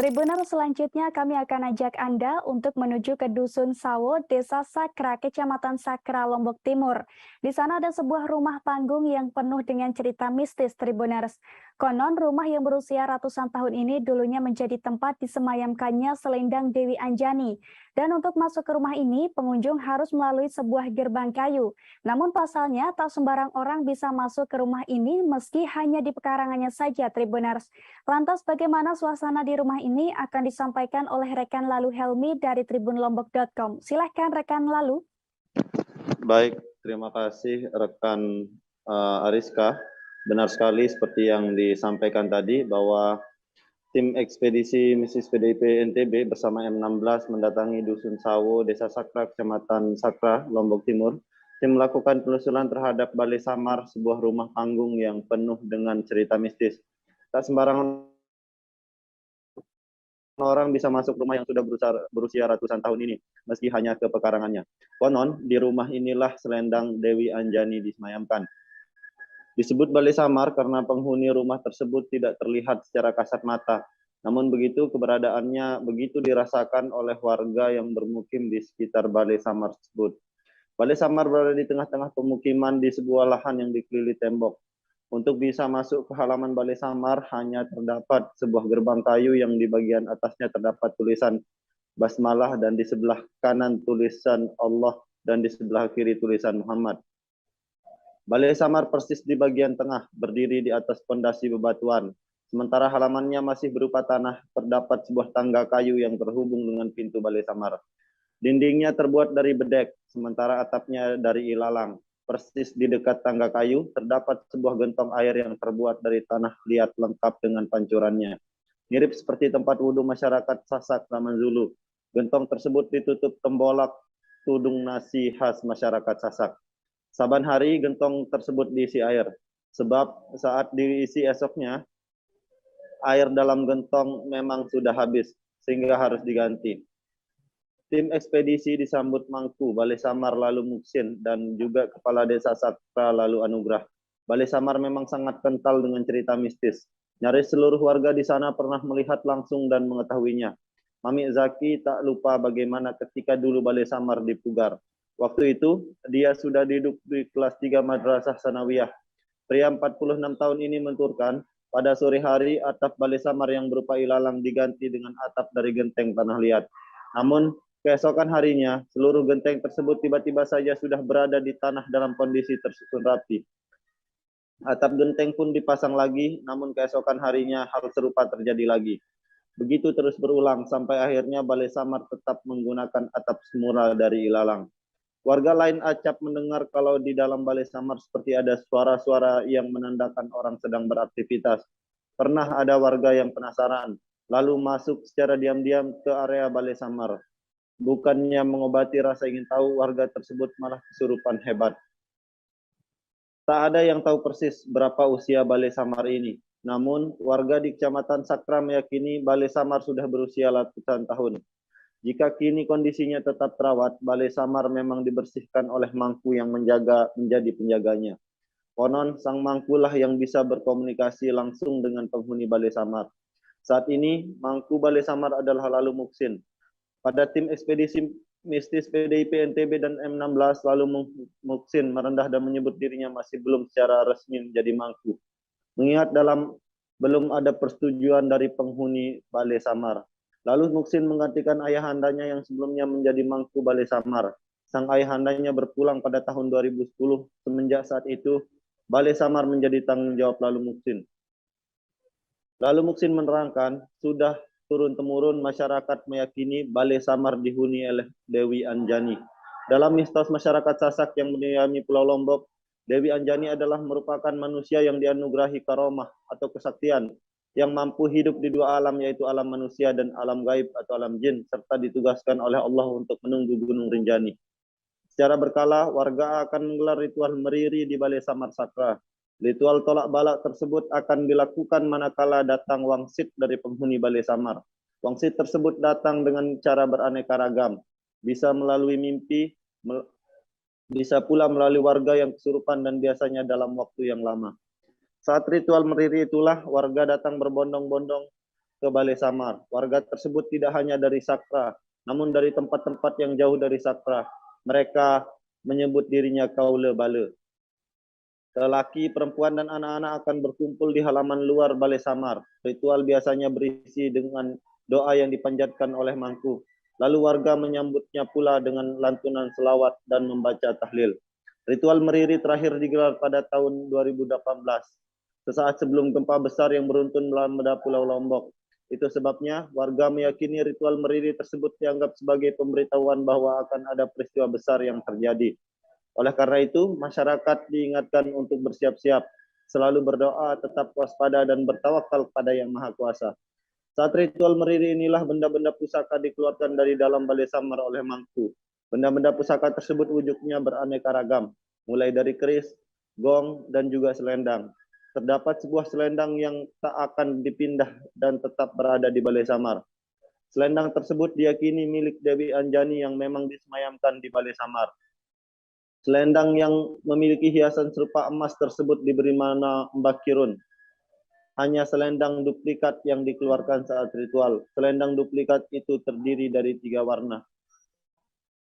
Tribuners, selanjutnya kami akan ajak Anda untuk menuju ke Dusun Sawo, Desa Sakra, Kecamatan Sakra, Lombok Timur. Di sana ada sebuah rumah panggung yang penuh dengan cerita mistis, Tribuners. Konon rumah yang berusia ratusan tahun ini dulunya menjadi tempat disemayamkannya selendang Dewi Anjani. Dan untuk masuk ke rumah ini, pengunjung harus melalui sebuah gerbang kayu. Namun pasalnya, tak sembarang orang bisa masuk ke rumah ini meski hanya di pekarangannya saja, Tribuners. Lantas bagaimana suasana di rumah ini akan disampaikan oleh rekan Lalu Helmi dari tribunlombok.com. Silahkan rekan Lalu. Baik, terima kasih rekan Ariska. Benar sekali seperti yang disampaikan tadi bahwa tim ekspedisi Misis PDIP NTB bersama M16 mendatangi Dusun Sawo, Desa Sakra, Kecamatan Sakra, Lombok Timur. Tim melakukan penelusuran terhadap Balai Samar, sebuah rumah panggung yang penuh dengan cerita mistis. Tak sembarangan orang bisa masuk rumah yang sudah berusia ratusan tahun ini, meski hanya ke pekarangannya. Konon, di rumah inilah selendang Dewi Anjani disemayamkan. Disebut Balai Samar karena penghuni rumah tersebut tidak terlihat secara kasat mata. Namun begitu keberadaannya begitu dirasakan oleh warga yang bermukim di sekitar Balai Samar tersebut. Balai Samar berada di tengah-tengah pemukiman di sebuah lahan yang dikelilingi tembok. Untuk bisa masuk ke halaman Balai Samar hanya terdapat sebuah gerbang kayu yang di bagian atasnya terdapat tulisan basmalah dan di sebelah kanan tulisan Allah dan di sebelah kiri tulisan Muhammad. Balai Samar persis di bagian tengah, berdiri di atas pondasi bebatuan. Sementara halamannya masih berupa tanah, terdapat sebuah tangga kayu yang terhubung dengan pintu Balai Samar. Dindingnya terbuat dari bedek, sementara atapnya dari ilalang. Persis di dekat tangga kayu, terdapat sebuah gentong air yang terbuat dari tanah liat lengkap dengan pancurannya. Mirip seperti tempat wudhu masyarakat Sasak zaman Zulu. Gentong tersebut ditutup tembolak tudung nasi khas masyarakat Sasak. Saban hari gentong tersebut diisi air, sebab saat diisi esoknya, air dalam gentong memang sudah habis, sehingga harus diganti. Tim ekspedisi disambut Mangku, Balai Samar Lalu Muksin, dan juga Kepala Desa Sakra Lalu Anugrah. Balai Samar memang sangat kental dengan cerita mistis. Nyaris seluruh warga di sana pernah melihat langsung dan mengetahuinya. Mami Zaki tak lupa bagaimana ketika dulu Balai Samar dipugar. Waktu itu, dia sudah duduk di kelas 3 Madrasah Sanawiyah. Pria 46 tahun ini menturkan, pada sore hari atap Balai Samar yang berupa ilalang diganti dengan atap dari genteng tanah liat. Namun, keesokan harinya, seluruh genteng tersebut tiba-tiba saja sudah berada di tanah dalam kondisi tersusun rapi. Atap genteng pun dipasang lagi, namun keesokan harinya hal serupa terjadi lagi. Begitu terus berulang, sampai akhirnya Balai Samar tetap menggunakan atap semula dari ilalang. Warga lain acap mendengar kalau di dalam Balai Samar seperti ada suara-suara yang menandakan orang sedang beraktivitas. Pernah ada warga yang penasaran, lalu masuk secara diam-diam ke area Balai Samar. Bukannya mengobati rasa ingin tahu, warga tersebut malah kesurupan hebat. Tak ada yang tahu persis berapa usia Balai Samar ini. Namun, warga di Kecamatan Sakra meyakini Balai Samar sudah berusia ratusan tahun. Jika kini kondisinya tetap terawat, Balai Samar memang dibersihkan oleh Mangku yang menjadi penjaganya. Konon, sang Mangkulah yang bisa berkomunikasi langsung dengan penghuni Balai Samar. Saat ini, Mangku Balai Samar adalah Lalu Muksin. Pada tim ekspedisi mistis PDIP NTB dan M16, Lalu Muksin merendah dan menyebut dirinya masih belum secara resmi menjadi Mangku. Mengingat belum ada persetujuan dari penghuni Balai Samar. Lalu Muksin menggantikan ayahandanya yang sebelumnya menjadi Mangku Balai Samar. Sang ayahandanya berpulang pada tahun 2010. Semenjak saat itu, Balai Samar menjadi tanggung jawab Lalu Muksin. Lalu Muksin menerangkan, sudah turun-temurun masyarakat meyakini Balai Samar dihuni oleh Dewi Anjani. Dalam mistos masyarakat Sasak yang mendiami Pulau Lombok, Dewi Anjani adalah merupakan manusia yang dianugerahi karomah atau kesaktian, yang mampu hidup di dua alam, yaitu alam manusia dan alam gaib atau alam jin, serta ditugaskan oleh Allah untuk menunggu Gunung Rinjani. Secara berkala, warga akan menggelar ritual meriri di Balai Samar Sakra. Ritual tolak balak tersebut akan dilakukan manakala datang wangsit dari penghuni Balai Samar. Wangsit tersebut datang dengan cara beraneka ragam, bisa melalui mimpi, bisa pula melalui warga yang kesurupan dan biasanya dalam waktu yang lama. Saat ritual meriri itulah warga datang berbondong-bondong ke Balai Samar. Warga tersebut tidak hanya dari Sakra, namun dari tempat-tempat yang jauh dari Sakra. Mereka menyebut dirinya Kaula Bale. Lelaki, perempuan, dan anak-anak akan berkumpul di halaman luar Balai Samar. Ritual biasanya berisi dengan doa yang dipanjatkan oleh mangku. Lalu warga menyambutnya pula dengan lantunan selawat dan membaca tahlil. Ritual meriri terakhir digelar pada tahun 2018, sesaat sebelum gempa besar yang beruntun melanda Pulau Lombok. Itu sebabnya warga meyakini ritual meriri tersebut dianggap sebagai pemberitahuan bahwa akan ada peristiwa besar yang terjadi. Oleh karena itu, masyarakat diingatkan untuk bersiap-siap, selalu berdoa, tetap waspada, dan bertawakal kepada Yang Maha Kuasa. Saat ritual meriri inilah benda-benda pusaka dikeluarkan dari dalam Balai Samar oleh mangku. Benda-benda pusaka tersebut wujudnya beraneka ragam, mulai dari keris, gong, dan juga selendang. Terdapat sebuah selendang yang tak akan dipindah dan tetap berada di Balai Samar. Selendang tersebut diyakini milik Dewi Anjani yang memang disemayamkan di Balai Samar. Selendang yang memiliki hiasan serupa emas tersebut diberi nama Mbak Kirun. Hanya selendang duplikat yang dikeluarkan saat ritual. Selendang duplikat itu terdiri dari 3 warna.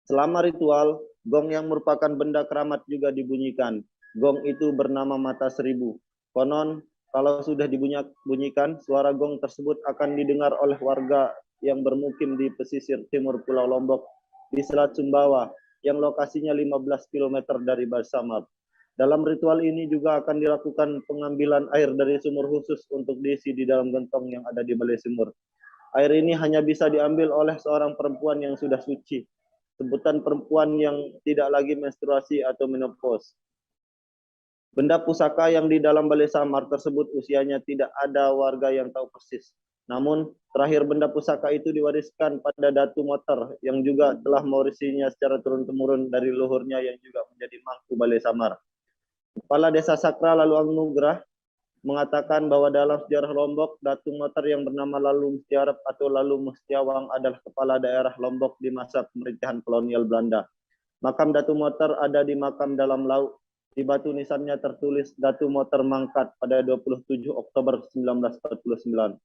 Selama ritual, gong yang merupakan benda keramat juga dibunyikan. Gong itu bernama Mata Seribu. Konon, kalau sudah dibunyikan, suara gong tersebut akan didengar oleh warga yang bermukim di pesisir timur Pulau Lombok di Selat Sumbawa, yang lokasinya 15 km dari Balai Samar. Dalam ritual ini juga akan dilakukan pengambilan air dari sumur khusus untuk diisi di dalam gentong yang ada di Balai Sumur. Air ini hanya bisa diambil oleh seorang perempuan yang sudah suci, sebutan perempuan yang tidak lagi menstruasi atau menopause. Benda pusaka yang di dalam Balai Samar tersebut usianya tidak ada warga yang tahu persis. Namun, terakhir benda pusaka itu diwariskan pada Datu Motor yang juga telah mewarisinya secara turun-temurun dari leluhurnya yang juga menjadi mangku Balai Samar. Kepala Desa Sakra Lalu Anugrah mengatakan bahwa dalam sejarah Lombok, Datu Motor yang bernama Lalu Mustiarep atau Lalu Mustiawang adalah kepala daerah Lombok di masa pemerintahan kolonial Belanda. Makam Datu Motor ada di makam dalam laut. Di batu nisannya tertulis Datu Motor Mangkat pada 27 Oktober 1949.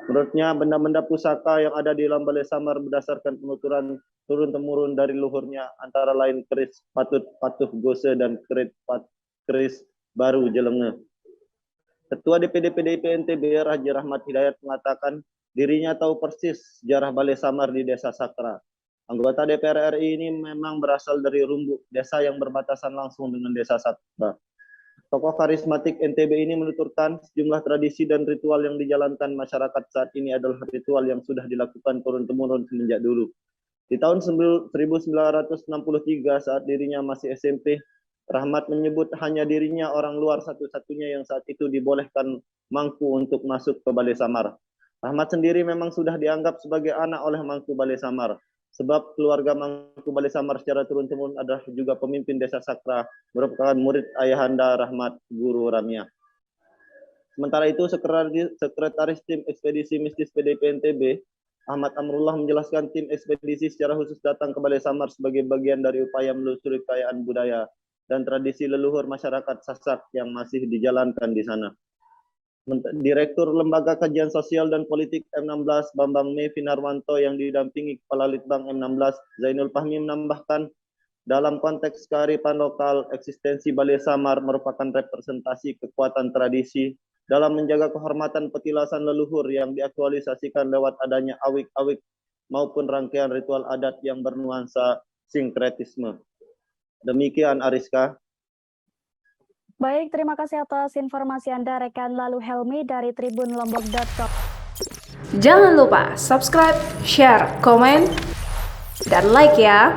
Menurutnya, benda-benda pusaka yang ada di dalam Balai Samar berdasarkan penuturan turun-temurun dari luhurnya, antara lain keris Patut Patuh Gose dan keris Baru Jelenge. Ketua DPD PDIP NTB Haji Rahmat Hidayat mengatakan dirinya tahu persis sejarah Balai Samar di Desa Sakra. Anggota DPR RI ini memang berasal dari Rumbuk, desa yang berbatasan langsung dengan Desa Sakra. Tokoh karismatik NTB ini menuturkan sejumlah tradisi dan ritual yang dijalankan masyarakat saat ini adalah ritual yang sudah dilakukan turun-temurun semenjak dulu. Di tahun 1963 saat dirinya masih SMP, Rahmat menyebut hanya dirinya orang luar satu-satunya yang saat itu dibolehkan mangku untuk masuk ke Balai Samar. Rahmat sendiri memang sudah dianggap sebagai anak oleh mangku Balai Samar. Sebab keluarga mangku Balai Samar secara turun-temurun adalah juga pemimpin Desa Sakra, merupakan murid ayahanda Rahmat, Guru Ramia. Sementara itu, Sekretaris Tim Ekspedisi Mistis PDIP NTB, Ahmad Amrullah menjelaskan tim ekspedisi secara khusus datang ke Balai Samar sebagai bagian dari upaya menelusuri kekayaan budaya dan tradisi leluhur masyarakat Sasak yang masih dijalankan di sana. Direktur Lembaga Kajian Sosial dan Politik M16 Bambang Me Finarwanto yang didampingi Kepala Litbang M16 Zainul Fahmi menambahkan, dalam konteks kearifan lokal, eksistensi Balai Samar merupakan representasi kekuatan tradisi dalam menjaga kehormatan petilasan leluhur yang diaktualisasikan lewat adanya awik-awik maupun rangkaian ritual adat yang bernuansa sinkretisme. Demikian Ariska. Baik, terima kasih atas informasi Anda rekan Lalu Helmi dari tribunlombok.com. Jangan lupa subscribe, share, komen, dan like ya.